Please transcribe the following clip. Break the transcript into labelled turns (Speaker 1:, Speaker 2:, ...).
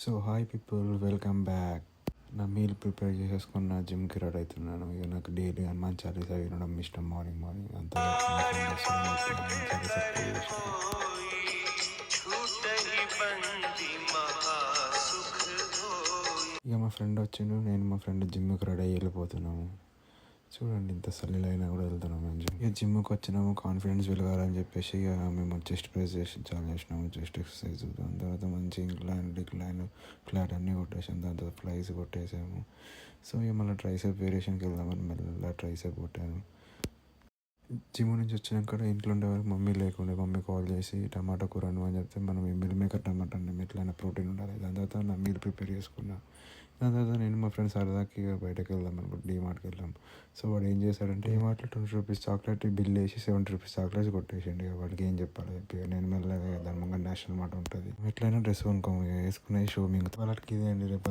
Speaker 1: So hi people, welcome back. నా meal prepare చేసేసుకున్న జిమ్కి రెడీ అవుతున్నాను. ఇక నాకు డైలీ హనుమాన్ చాలీసా వినడం ఇష్టం. మార్నింగ్ మార్నింగ్ అంతా హనుమాన్ చాలీసా ప్లే చేసిన. ఇక మా ఫ్రెండ్ వచ్చిండు, నేను మా ఫ్రెండ్ జిమ్కి రెడీ అయ్యి వెళ్ళిపోతున్నాము. చూడండి, ఇంత సల్లిలైనా కూడా వెళ్తున్నాము మేము జిమ్. ఇక జిమ్కి వచ్చినాము, కాన్ఫిడెన్స్ వెలగాలని చెప్పేసి ఇక మేము చెస్ట్ ప్రెస్ చేసి చాలా చేసినాము. చెస్ట్ ఎక్సర్సైజ్, దాని తర్వాత మంచి ఇంక్లైన్ డిక్లైన్ ఫ్లాట్ అన్నీ కొట్టేసాము. దాని తర్వాత ఫ్లైస్ కొట్టేసాము. సో ఇక మళ్ళీ ట్రైసెప్ వేరియేషన్కి వెళ్దామని మెల్లగా ట్రైసెప్ కొట్టాను. జిమ్ నుంచి వచ్చినాక ఇంట్లో ఉండేవారు మమ్మీ లేకుండే. మమ్మీ కాల్ చేసి టమాటా కూర వండు అని చెప్తే మనం మిల్ మేకర్ టమాటా అంటే ఎట్లయినా ప్రోటీన్ ఉండాలి. దాని తర్వాత నా మీల్ ప్రిపేర్ చేసుకున్నా. దాని తర్వాత నేను మా ఫ్రెండ్స్ సరదాకి బయటకు వెళ్దాం అనుకుంటే డీమార్ట్కి వెళ్ళాం. సో వాడు ఏం చేశాడంటే డీమార్ట్లో ₹20 చాక్లెట్ బిల్ వేసి ₹70 చాక్లెట్స్ కొట్టేసిండు. ఇక వాడికి ఏం చెప్పాలి చెప్పి నేను మెల్లగా దాని ముంగ నేషనల్ మాట ఉంటుంది, ఎట్లయినా డ్రెస్ కొనుక్కోము. వేసుకునే షో మింగ్ వాళ్ళకి ఇదే అండి. రేపు